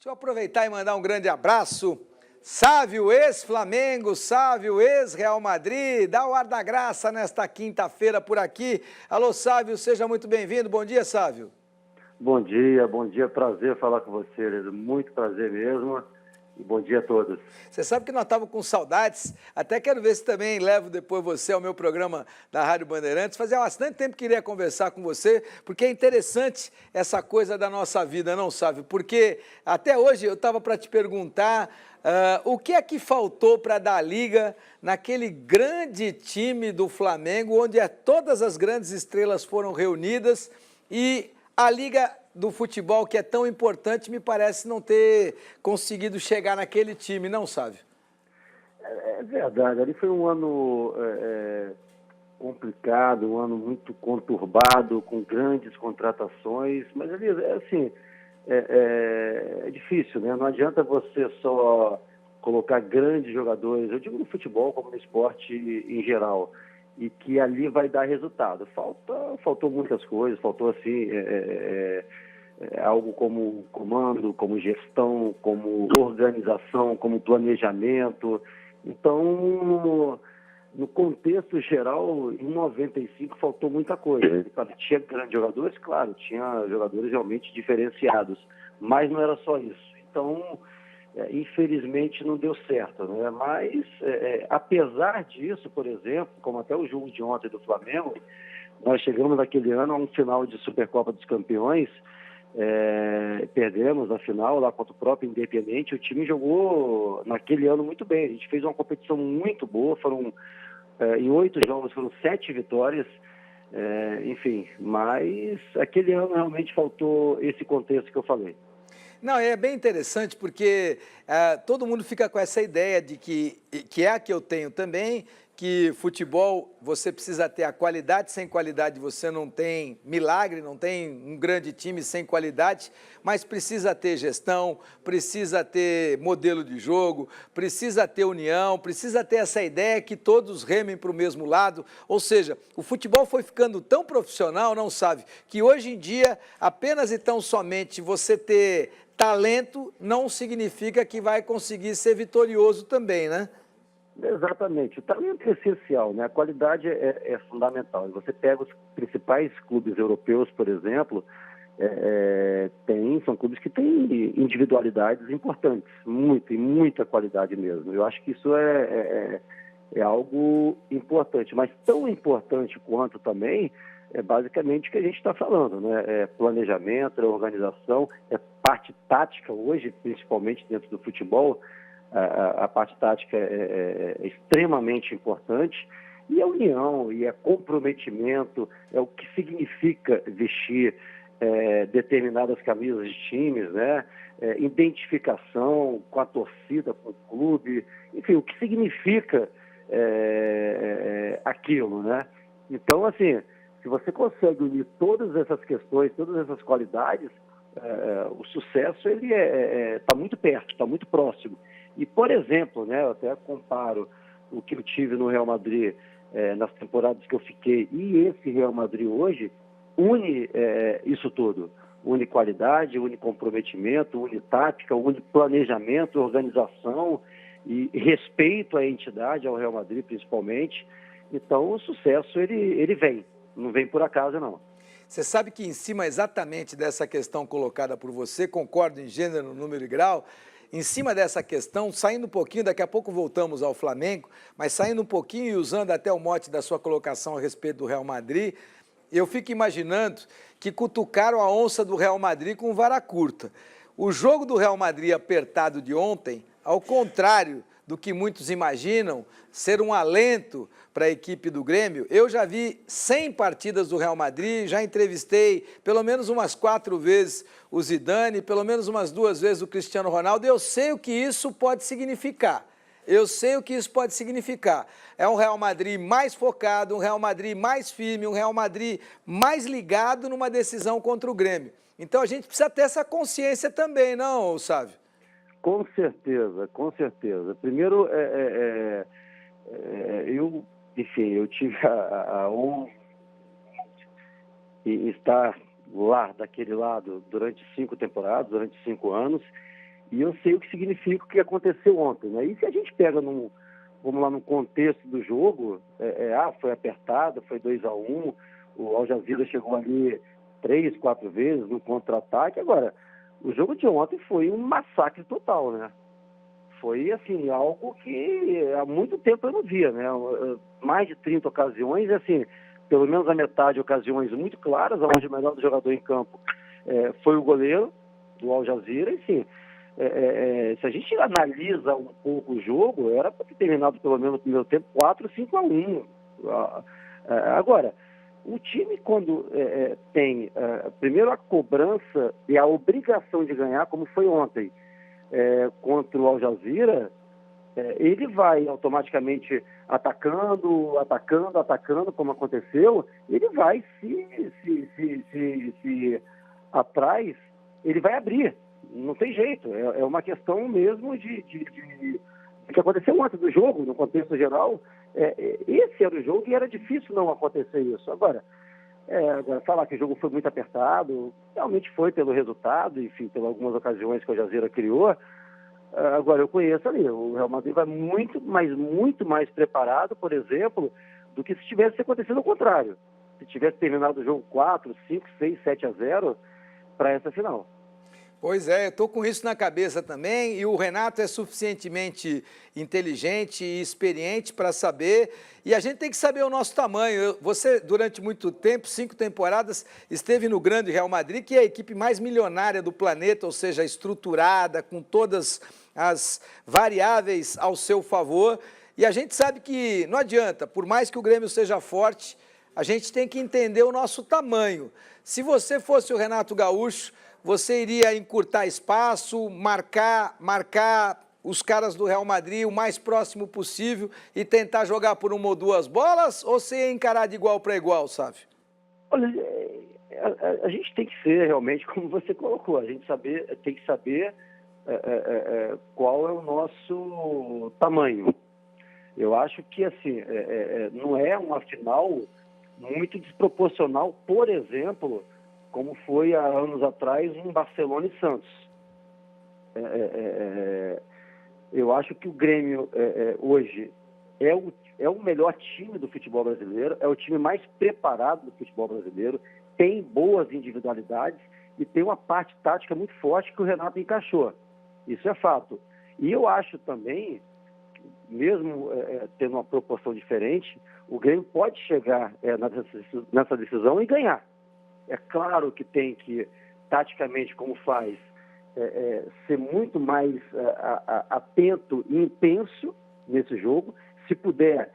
Deixa eu aproveitar e mandar um grande abraço. Sávio, ex-Flamengo, Sávio, ex-Real Madrid, dá o ar da graça nesta quinta-feira por aqui. Alô, Sávio, seja muito bem-vindo. Bom dia, Sávio. Bom dia, prazer falar com você, Elias. Muito prazer mesmo. E bom dia a todos. Você sabe que nós estávamos com saudades, até quero ver se também levo depois você ao meu programa da Rádio Bandeirantes. Fazia bastante tempo que queria conversar com você, porque é interessante essa coisa da nossa vida, não, Sávio? Porque até hoje eu estava para te perguntar o que é que faltou para dar liga naquele grande time do Flamengo, onde todas as grandes estrelas foram reunidas e a liga do futebol, que é tão importante, me parece não ter conseguido chegar naquele time, não, Sávio? É verdade, ali foi um ano complicado, um ano muito conturbado, com grandes contratações, mas ali, é difícil, né? Não adianta você só colocar grandes jogadores, eu digo no futebol como no esporte em geral, e que ali vai dar resultado. Faltou muitas coisas, faltou assim... algo como comando, como gestão, como organização, como planejamento. Então, no contexto geral, em 95 faltou muita coisa. Claro, tinha grandes jogadores, claro, tinha jogadores realmente diferenciados, mas não era só isso. Então, infelizmente não deu certo, né? Mas, apesar disso, por exemplo, como até o jogo de ontem do Flamengo, nós chegamos naquele ano a um final de Supercopa dos Campeões. Perdemos na final lá contra o próprio Independiente. O time jogou naquele ano muito bem, a gente fez uma competição muito boa, em 8 jogos foram 7 vitórias, enfim, mas aquele ano realmente faltou esse contexto que eu falei. Não, é bem interessante porque todo mundo fica com essa ideia de que é a que eu tenho também, que futebol você precisa ter a qualidade, sem qualidade você não tem milagre, não tem um grande time sem qualidade, mas precisa ter gestão, precisa ter modelo de jogo, precisa ter união, precisa ter essa ideia que todos remem para o mesmo lado, ou seja, o futebol foi ficando tão profissional, não sabe, que hoje em dia apenas e tão somente você ter talento não significa que vai conseguir ser vitorioso também, né? Exatamente. O talento é essencial, né? A qualidade é fundamental. Você pega os principais clubes europeus, por exemplo, são clubes que têm individualidades importantes, muita qualidade mesmo. Eu acho que isso é algo importante, mas tão importante quanto também é basicamente o que a gente está falando, né? É planejamento, é organização, é parte tática hoje, principalmente dentro do futebol. A parte tática é extremamente importante, e a união, e é comprometimento, é o que significa vestir determinadas camisas de times, né? Identificação com a torcida, com o clube, enfim, o que significa aquilo, né? Então, assim, se você consegue unir todas essas questões, todas essas qualidades, o sucesso ele está muito perto, está muito próximo. E, por exemplo, né, eu até comparo o que eu tive no Real Madrid nas temporadas que eu fiquei e esse Real Madrid hoje, une isso tudo. Une qualidade, une comprometimento, une tática, une planejamento, organização e respeito à entidade, ao Real Madrid principalmente. Então, o sucesso ele vem, não vem por acaso, não. Você sabe que em cima exatamente dessa questão colocada por você, concordo em gênero, número e grau, em cima dessa questão, saindo um pouquinho, daqui a pouco voltamos ao Flamengo, mas saindo um pouquinho e usando até o mote da sua colocação a respeito do Real Madrid, eu fico imaginando que cutucaram a onça do Real Madrid com vara curta. O jogo do Real Madrid apertado de ontem, ao contrário do que muitos imaginam, ser um alento para a equipe do Grêmio. Eu já vi 100 partidas do Real Madrid, já entrevistei pelo menos umas 4 vezes o Zidane, pelo menos umas 2 vezes o Cristiano Ronaldo, eu sei o que isso pode significar. Eu sei o que isso pode significar. É um Real Madrid mais focado, um Real Madrid mais firme, um Real Madrid mais ligado numa decisão contra o Grêmio. Então a gente precisa ter essa consciência também, não, Sávio? Com certeza, com certeza. Primeiro, eu tive a honra de estar lá, daquele lado, durante 5 temporadas, durante 5 anos, E eu sei o que significa o que aconteceu ontem, né? E se a gente pega vamos lá, no contexto do jogo, foi apertado, foi 2-1, o Al Jazeera chegou ali 3, 4 vezes no contra-ataque. Agora, o jogo de ontem foi um massacre total, né? Foi, assim, algo que há muito tempo eu não via, né? Mais de 30 ocasiões, assim, pelo menos a metade de ocasiões muito claras, onde o melhor jogador em campo foi o goleiro do Al Jazeera. E, sim, se a gente analisa um pouco o jogo, era para ter terminado pelo menos no primeiro tempo 4-5-1. Agora, o time, quando tem primeiro a cobrança e a obrigação de ganhar, como foi ontem, contra o Al Jazeera, ele vai automaticamente atacando, como aconteceu. Ele vai se atrás, ele vai abrir, não tem jeito, é uma questão mesmo de que aconteceu antes do jogo, no contexto geral. Esse era o jogo e era difícil não acontecer isso. Agora, falar que o jogo foi muito apertado, realmente foi pelo resultado, enfim, pelas algumas ocasiões que o Al Jazeera criou. Agora, eu conheço ali, o Real Madrid vai muito mais preparado, por exemplo, do que se tivesse acontecido ao contrário. Se tivesse terminado o jogo 4, 5, 6, 7-0 para essa final. Pois é, eu estou com isso na cabeça também, e o Renato é suficientemente inteligente e experiente para saber, e a gente tem que saber o nosso tamanho. Você, durante muito tempo, 5 temporadas, esteve no grande Real Madrid, que é a equipe mais milionária do planeta, ou seja, estruturada, com todas as variáveis ao seu favor, e a gente sabe que não adianta, por mais que o Grêmio seja forte, a gente tem que entender o nosso tamanho. Se você fosse o Renato Gaúcho, você iria encurtar espaço, marcar os caras do Real Madrid o mais próximo possível e tentar jogar por 1 ou 2 bolas, ou você ia encarar de igual para igual, sabe? Olha, a gente tem que ser realmente, como você colocou, a gente tem que saber qual é o nosso tamanho. Eu acho que, assim, não é uma final muito desproporcional, por exemplo, como foi há anos atrás em Barcelona e Santos. Eu acho que o Grêmio hoje é o melhor time do futebol brasileiro, é o time mais preparado do futebol brasileiro, tem boas individualidades e tem uma parte tática muito forte que o Renato encaixou. Isso é fato. E eu acho também, mesmo tendo uma proporção diferente, o Grêmio pode chegar nessa decisão e ganhar. É claro que tem que, taticamente, como faz, ser muito mais atento e intenso nesse jogo. Se puder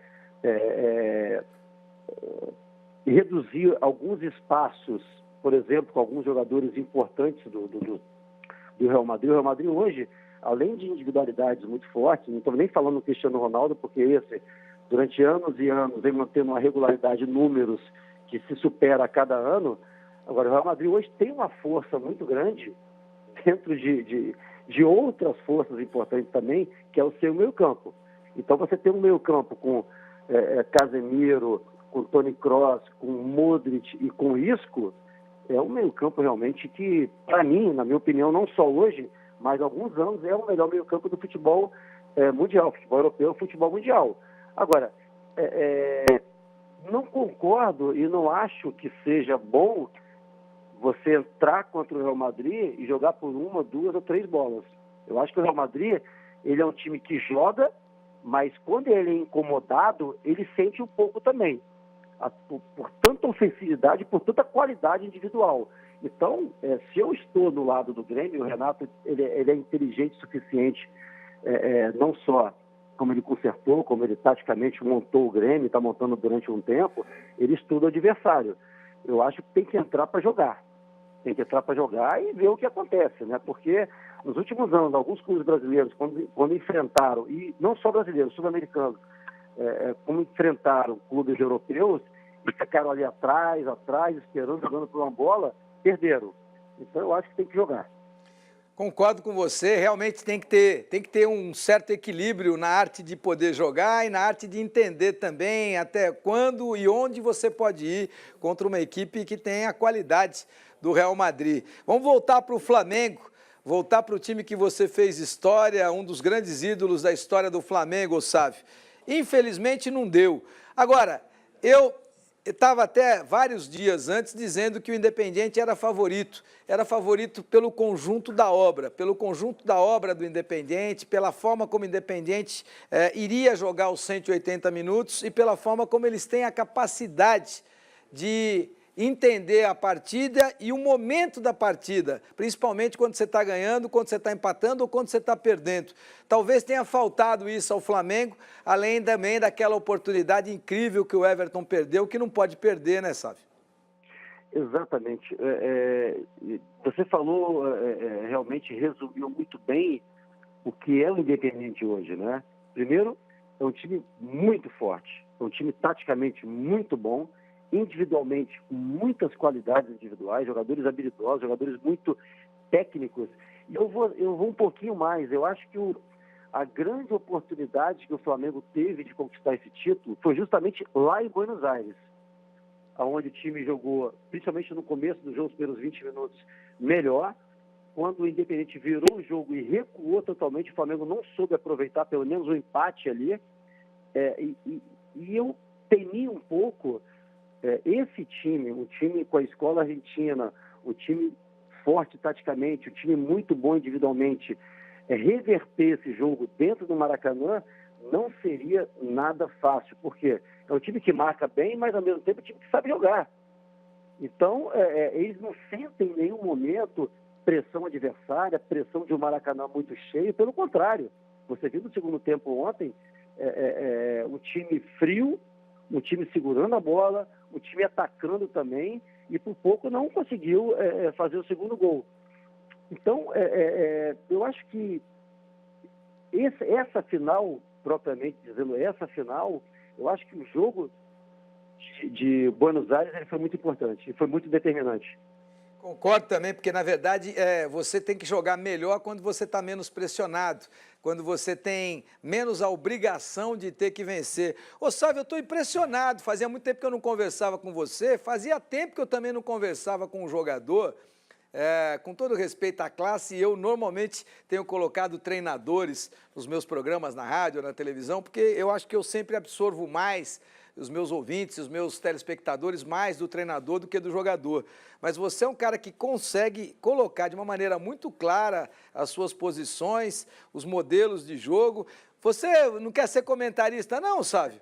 reduzir alguns espaços, por exemplo, com alguns jogadores importantes do Real Madrid. O Real Madrid hoje, além de individualidades muito fortes, não estou nem falando do Cristiano Ronaldo, porque esse, durante anos e anos, vem mantendo uma regularidade de números que se supera a cada ano. Agora, o Real Madrid hoje tem uma força muito grande dentro de outras forças importantes também, que é o seu meio-campo. Então, você tem um meio-campo com Casemiro, com Toni Kroos, com Modric e com Isco, é um meio-campo realmente que, para mim, na minha opinião, não só hoje, mas há alguns anos, é o melhor meio-campo do futebol mundial, futebol europeu, futebol mundial. Agora, não concordo e não acho que seja bom você entrar contra o Real Madrid e jogar por 1, 2 ou 3 bolas. Eu acho que o Real Madrid, ele é um time que joga, mas quando ele é incomodado, ele sente um pouco também. Por tanta ofensividade, por tanta qualidade individual. Então, se eu estou no lado do Grêmio, o Renato ele é inteligente o suficiente, não só como ele consertou, como ele taticamente montou o Grêmio, está montando durante um tempo, ele estuda o adversário. Eu acho que tem que entrar para jogar. Tem que entrar para jogar e ver o que acontece, né? Porque nos últimos anos, alguns clubes brasileiros, quando enfrentaram, e não só brasileiros, sul-americanos, como enfrentaram clubes europeus e ficaram ali atrás, esperando, jogando por uma bola, perderam. Então eu acho que tem que jogar. Concordo com você, realmente tem que ter um certo equilíbrio na arte de poder jogar e na arte de entender também até quando e onde você pode ir contra uma equipe que tem a qualidade do Real Madrid. Vamos voltar para o Flamengo. voltar para o time que você fez história, um dos grandes ídolos da história do Flamengo, Sávio. Infelizmente não deu. Agora, eu estava até vários dias antes dizendo que o Independiente era favorito pelo conjunto da obra do Independiente, pela forma como o Independiente iria jogar os 180 minutos e pela forma como eles têm a capacidade de entender a partida e o momento da partida, principalmente quando você está ganhando, quando você está empatando ou quando você está perdendo. Talvez tenha faltado isso ao Flamengo, além também daquela oportunidade incrível que o Everton perdeu, que não pode perder, né, Sávio? Exatamente. Você falou, realmente resumiu muito bem o que é o Independente hoje, né? Primeiro, é um time muito forte, é um time taticamente muito bom, individualmente, com muitas qualidades individuais, jogadores habilidosos, jogadores muito técnicos. E eu vou um pouquinho mais. Eu acho que a grande oportunidade que o Flamengo teve de conquistar esse título foi justamente lá em Buenos Aires, onde o time jogou, principalmente no começo do jogo, os primeiros 20 minutos, melhor. Quando o Independente virou o jogo e recuou totalmente, o Flamengo não soube aproveitar pelo menos o empate ali. E eu temi um pouco esse time, um time com a escola argentina, um time forte taticamente, um time muito bom individualmente, reverter esse jogo dentro do Maracanã não seria nada fácil, porque é um time que marca bem, mas ao mesmo tempo é um time que sabe jogar. Então, eles não sentem em nenhum momento pressão adversária, pressão de um Maracanã muito cheio, pelo contrário. Você viu no segundo tempo ontem, um time frio, um time segurando a bola, um time atacando também, e por pouco não conseguiu fazer o segundo gol. Então, eu acho que essa final, propriamente dizendo, eu acho que o jogo de Buenos Aires ele foi muito importante, e foi muito determinante. Concordo também, porque na verdade você tem que jogar melhor quando você está menos pressionado, quando você tem menos a obrigação de ter que vencer. Ô Sávio, eu estou impressionado, fazia muito tempo que eu não conversava com você, fazia tempo que eu também não conversava com um jogador. Com todo respeito à classe, eu normalmente tenho colocado treinadores nos meus programas na rádio ou na televisão, porque eu acho que eu sempre absorvo mais os meus ouvintes, os meus telespectadores, mais do treinador do que do jogador. Mas você é um cara que consegue colocar de uma maneira muito clara as suas posições, os modelos de jogo. Você não quer ser comentarista não, Sávio?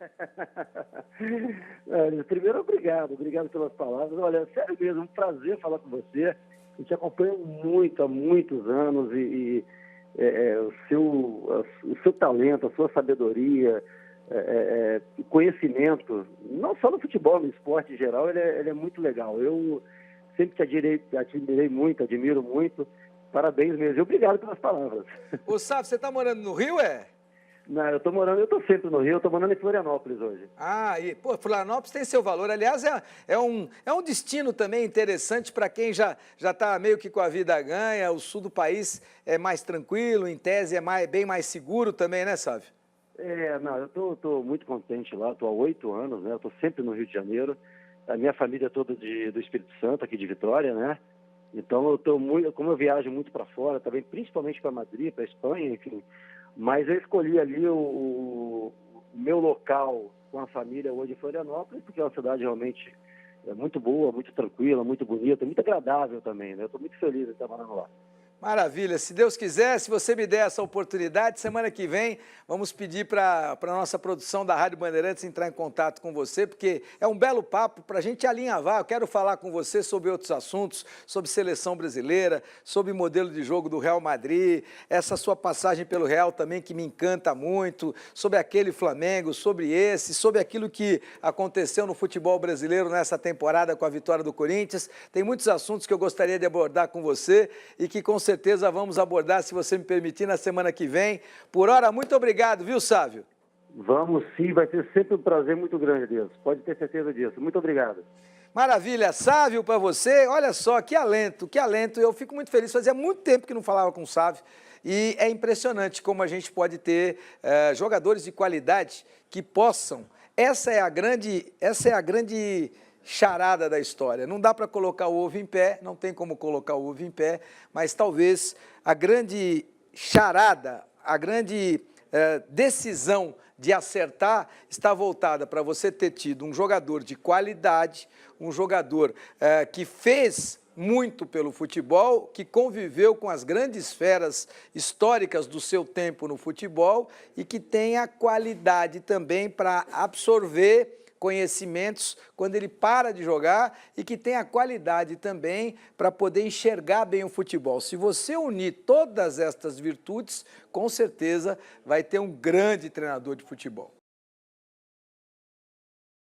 Primeiro, obrigado pelas palavras. Olha, sério mesmo, um prazer falar com você. A gente acompanha muito, há muitos anos, o seu talento, a sua sabedoria, o conhecimento, não só no futebol, no esporte em geral, ele é muito legal. Eu sempre te admirei muito, admiro muito. Parabéns mesmo. E obrigado pelas palavras. Ô, Sávio, você está morando no Rio, Não, eu estou sempre no Rio, eu estou morando em Florianópolis hoje. Florianópolis tem seu valor. Aliás, é um destino também interessante para quem já está meio que com a vida ganha. O sul do país é mais tranquilo, em tese é bem mais seguro também, né, Sávio? Eu estou muito contente lá, estou há 8 anos, né? Eu estou sempre no Rio de Janeiro. A minha família é toda do Espírito Santo, aqui de Vitória, né? Então, como eu viajo muito para fora, também, principalmente para Madrid, para Espanha, enfim. Mas eu escolhi ali o meu local com a família hoje em Florianópolis, porque é uma cidade realmente muito boa, muito tranquila, muito bonita, muito agradável também, né? Eu estou muito feliz de estar morando lá. Maravilha, se Deus quiser, se você me der essa oportunidade, semana que vem vamos pedir para a nossa produção da Rádio Bandeirantes entrar em contato com você, porque é um belo papo para a gente alinhavar. Eu quero falar com você sobre outros assuntos, sobre seleção brasileira, sobre modelo de jogo do Real Madrid, essa sua passagem pelo Real também que me encanta muito, sobre aquele Flamengo, sobre aquilo que aconteceu no futebol brasileiro nessa temporada com a vitória do Corinthians. Tem muitos assuntos que eu gostaria de abordar com você e que com certeza vamos abordar, se você me permitir, na semana que vem. Por hora, muito obrigado, viu, Sávio? Vamos sim, vai ser sempre um prazer muito grande, Deus. Pode ter certeza disso. Muito obrigado. Maravilha, Sávio, para você. Olha só, que alento, que alento. Eu fico muito feliz, fazia muito tempo que não falava com o Sávio. E é impressionante como a gente pode ter jogadores de qualidade que possam. Essa é a grande charada da história. Não dá para colocar o ovo em pé, não tem como colocar o ovo em pé, mas talvez a grande charada, a grande decisão de acertar está voltada para você ter tido um jogador de qualidade, um jogador que fez muito pelo futebol, que conviveu com as grandes feras históricas do seu tempo no futebol e que tem a qualidade também para absorver conhecimentos quando ele para de jogar e que tem a qualidade também para poder enxergar bem o futebol. Se você unir todas estas virtudes, com certeza vai ter um grande treinador de futebol.